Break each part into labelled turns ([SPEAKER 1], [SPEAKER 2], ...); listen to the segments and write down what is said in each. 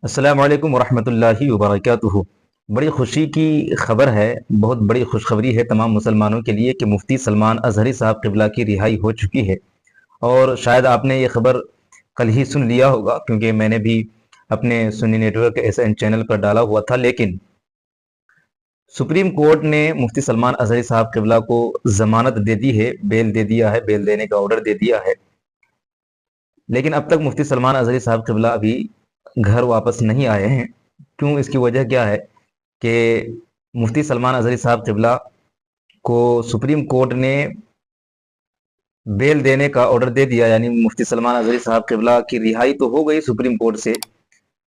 [SPEAKER 1] السلام علیکم ورحمۃ اللہ وبرکاتہ۔ بڑی خوشی کی خبر ہے، بہت بڑی خوشخبری ہے تمام مسلمانوں کے لیے کہ مفتی سلمان اظہری صاحب قبلہ کی رہائی ہو چکی ہے۔ اور شاید آپ نے یہ خبر کل ہی سن لیا ہوگا، کیونکہ میں نے بھی اپنے سنی نیٹ ورک SN چینل پر ڈالا ہوا تھا۔ لیکن سپریم کورٹ نے مفتی سلمان اظہری صاحب قبلہ کو ضمانت دے دی ہے، بیل دے دیا ہے، بیل دینے کا آرڈر دے دیا ہے۔ لیکن اب تک مفتی سلمان اظہری صاحب قبلہ ابھی گھر واپس نہیں آئے ہیں۔ کیوں؟ اس کی وجہ کیا ہے کہ مفتی سلمان اظہری صاحب قبلہ کو سپریم کورٹ نے بیل دینے کا آرڈر دے دیا، یعنی مفتی سلمان اظہری صاحب قبلہ کی رہائی تو ہو گئی سپریم کورٹ سے،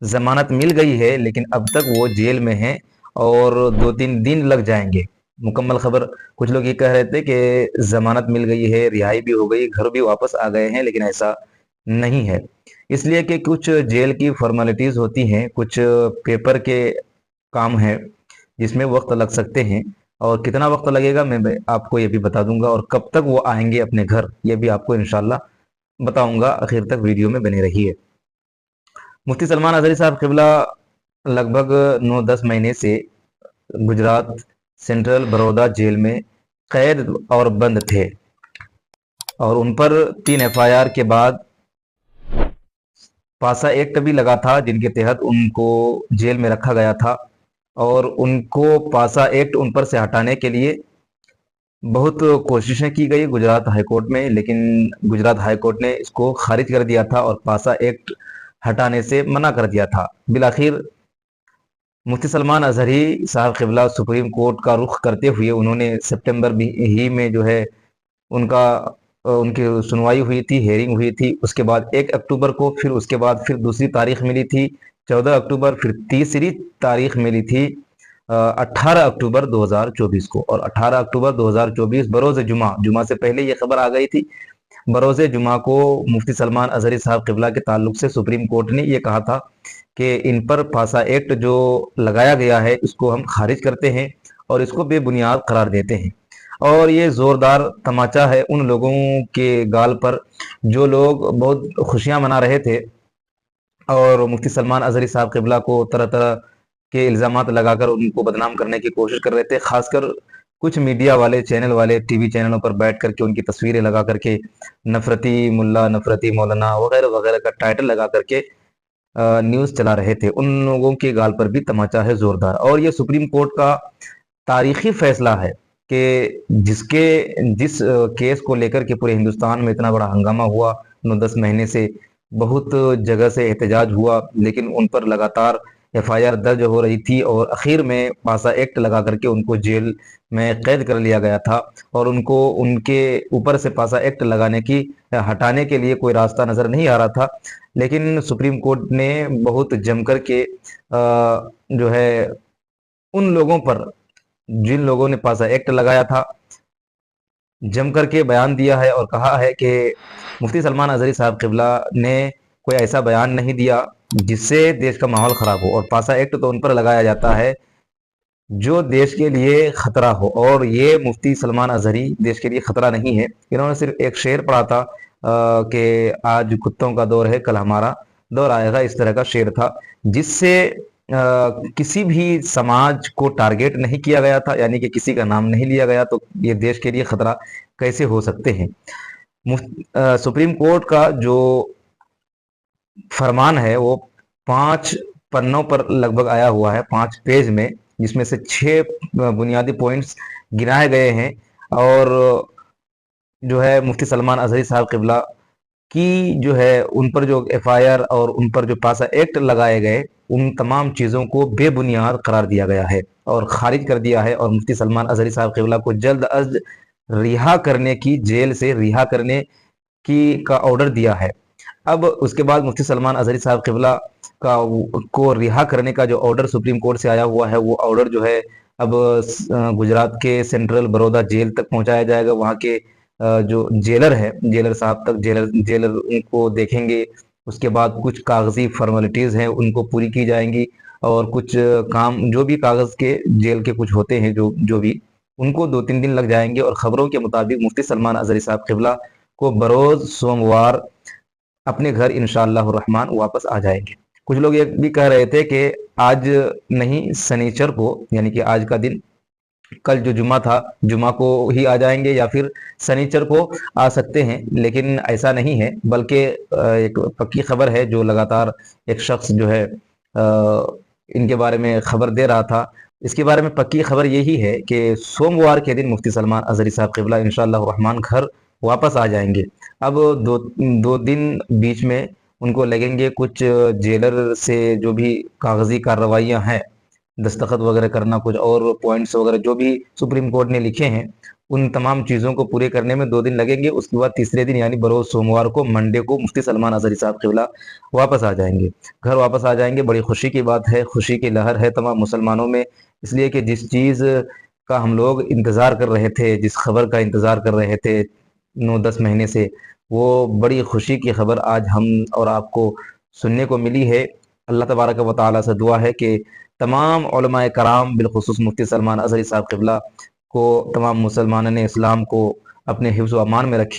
[SPEAKER 1] ضمانت مل گئی ہے، لیکن اب تک وہ جیل میں ہیں اور 2-3 دن لگ جائیں گے مکمل خبر۔ کچھ لوگ یہ کہہ رہے تھے کہ ضمانت مل گئی ہے، رہائی بھی ہو گئی، گھر بھی واپس آ گئے ہیں، لیکن ایسا نہیں ہے۔ اس لیے کہ کچھ جیل کی فارمیلٹیز ہوتی ہیں، کچھ پیپر کے کام ہیں جس میں وقت لگ سکتے ہیں، اور کتنا وقت لگے گا میں آپ کو یہ بھی بتا دوں گا، اور کب تک وہ آئیں گے اپنے گھر یہ بھی آپ کو انشاءاللہ بتاؤں گا۔ آخر تک ویڈیو میں بنے رہیے۔ مفتی سلمان اظہری صاحب قبلہ لگ بھگ 9-10 مہینے سے گجرات سینٹرل برودا جیل میں قید اور بند تھے، اور ان پر 3 FIR کے بعد پاسا ایکٹ بھی لگا تھا، جن کے تحت ان کو جیل میں رکھا گیا تھا، اور ان کو پاسا ایکٹ ان پر سے ہٹانے کے لیے بہت کوششیں کی گئی گجرات ہائی کورٹ میں، لیکن گجرات ہائی کورٹ نے اس کو خارج کر دیا تھا اور پاسا ایکٹ ہٹانے سے منع کر دیا تھا۔ بالآخر مفتی سلمان اظہری صاحب قبلہ سپریم کورٹ کا رخ کرتے ہوئے انہوں نے سپٹمبر ہی میں جو ہے ان کی سنوائی ہوئی تھی، ہیئرنگ ہوئی تھی۔ اس کے بعد 1 اکتوبر کو اس کے بعد دوسری تاریخ ملی تھی 14 اکتوبر، پھر تیسری تاریخ ملی تھی 18 اکتوبر 2024 کو، اور 18 اکتوبر 2024 بروز جمعہ سے پہلے یہ خبر آ گئی تھی۔ بروز جمعہ کو مفتی سلمان اظہری صاحب قبلہ کے تعلق سے سپریم کورٹ نے یہ کہا تھا کہ ان پر پاسا ایکٹ جو لگایا گیا ہے اس کو ہم خارج کرتے ہیں اور اس کو بے بنیاد قرار دیتے ہیں۔ اور یہ زوردار تماچا ہے ان لوگوں کے گال پر جو لوگ بہت خوشیاں منا رہے تھے اور مفتی سلمان اظہری صاحب قبلہ کو طرح طرح کے الزامات لگا کر ان کو بدنام کرنے کی کوشش کر رہے تھے۔ خاص کر کچھ میڈیا والے، چینل والے، ٹی وی چینلوں پر بیٹھ کر کے ان کی تصویریں لگا کر کے نفرتی ملا، نفرتی مولانا وغیرہ وغیرہ کا ٹائٹل لگا کر کے نیوز چلا رہے تھے۔ ان لوگوں کے گال پر بھی تماچا ہے زوردار، اور یہ سپریم کورٹ کا تاریخی فیصلہ ہے کہ جس کیس کو لے کر کے پورے ہندوستان میں اتنا بڑا ہنگامہ ہوا، 9-10 مہینے سے بہت جگہ سے احتجاج ہوا، لیکن ان پر لگاتار FIR درج ہو رہی تھی، اور اخیر میں پاسا ایکٹ لگا کر کے ان کو جیل میں قید کر لیا گیا تھا، اور ان کو ان کے اوپر سے پاسا ایکٹ ہٹانے کے لیے کوئی راستہ نظر نہیں آ رہا تھا۔ لیکن سپریم کورٹ نے بہت جم کر کے جو ہے ان لوگوں پر جن لوگوں نے پاسا ایکٹ لگایا تھا جم کر کے بیان دیا ہے، اور کہا ہے کہ مفتی سلمان اظہری صاحب قبلہ نے کوئی ایسا بیان نہیں دیا جس سے دیش کا ماحول خراب ہو، اور پاسا ایکٹ تو ان پر لگایا جاتا ہے جو دیش کے لیے خطرہ ہو، اور یہ مفتی سلمان اظہری دیش کے لیے خطرہ نہیں ہے۔ انہوں نے صرف ایک شعر پڑھا تھا کہ آج کتوں کا دور ہے کل ہمارا دور آئے گا، اس طرح کا شعر تھا، جس سے کسی بھی سماج کو ٹارگیٹ نہیں کیا گیا تھا، یعنی کہ کسی کا نام نہیں لیا گیا، تو یہ دیش کے لیے خطرہ کیسے ہو سکتے ہیں۔ سپریم کورٹ کا جو فرمان ہے وہ 5 پنوں پر لگ بھگ آیا ہوا ہے، 5 پیج میں، جس میں سے 6 بنیادی پوائنٹس گنائے گئے ہیں، اور جو ہے مفتی سلمان اظہری صاحب قبلہ کی جو ہے ان پر جو FIR اور ان پر جو پاسا ایکٹ لگائے گئے، ان تمام چیزوں کو بے بنیاد قرار دیا گیا ہے اور خارج کر دیا ہے، اور مفتی سلمان اظہری صاحب قبلہ کو جلد از رہا کرنے کی، جیل سے رہا کرنے کا آرڈر دیا ہے۔ اب اس کے بعد مفتی سلمان اظہری صاحب قبلہ کو رہا کرنے کا جو آرڈر سپریم کورٹ سے آیا ہوا ہے، وہ آرڈر جو ہے اب گجرات کے سینٹرل برودا جیل تک پہنچایا جائے گا۔ وہاں کے جو جیلر ہے، جیلر صاحب تک، جیلر ان کو دیکھیں گے۔ اس کے بعد کچھ کاغذی فارمیلٹیز ہیں ان کو پوری کی جائیں گی، اور کچھ کام جو بھی کاغذ کے جیل کے کچھ ہوتے ہیں جو بھی ان کو 2-3 دن لگ جائیں گے، اور خبروں کے مطابق مفتی سلمان اظہری صاحب قبلہ کو بروز سوموار اپنے گھر انشاءاللہ الرحمن واپس آ جائیں گے۔ کچھ لوگ یہ بھی کہہ رہے تھے کہ آج نہیں، سنیچر کو، یعنی کہ آج کا دن، کل جو جمعہ تھا جمعہ کو ہی آ جائیں گے یا پھر سنیچر کو آ سکتے ہیں، لیکن ایسا نہیں ہے، بلکہ ایک پکی خبر ہے جو لگاتار ایک شخص جو ہے ان کے بارے میں خبر دے رہا تھا، اس کے بارے میں پکی خبر یہی ہے کہ سوموار کے دن مفتی سلمان اظہری صاحب قبلہ انشاءاللہ الرحمن گھر واپس آ جائیں گے۔ اب دو دن بیچ میں ان کو لگیں گے، کچھ جیلر سے جو بھی کاغذی کارروائیاں ہیں، دستخط وغیرہ کرنا، کچھ اور پوائنٹس وغیرہ جو بھی سپریم کورٹ نے لکھے ہیں، ان تمام چیزوں کو پورے کرنے میں 2 دن لگیں گے۔ اس کے بعد تیسرے دن یعنی بروز سوموار کو، منڈے کو، مفتی سلمان اظہری صاحب قبلہ واپس آ جائیں گے، گھر واپس آ جائیں گے۔ بڑی خوشی کی بات ہے، خوشی کی لہر ہے تمام مسلمانوں میں، اس لیے کہ جس چیز کا ہم لوگ انتظار کر رہے تھے، جس خبر کا انتظار کر رہے تھے 9-10 مہینے سے، وہ بڑی خوشی کی خبر آج ہم اور آپ کو سننے کو ملی ہے۔ اللہ تبارک و تعالیٰ سے دعا ہے کہ تمام علماء کرام، بالخصوص مفتی سلمان اظہری صاحب قبلہ کو، تمام مسلمانان اسلام کو اپنے حفظ و امان میں رکھے۔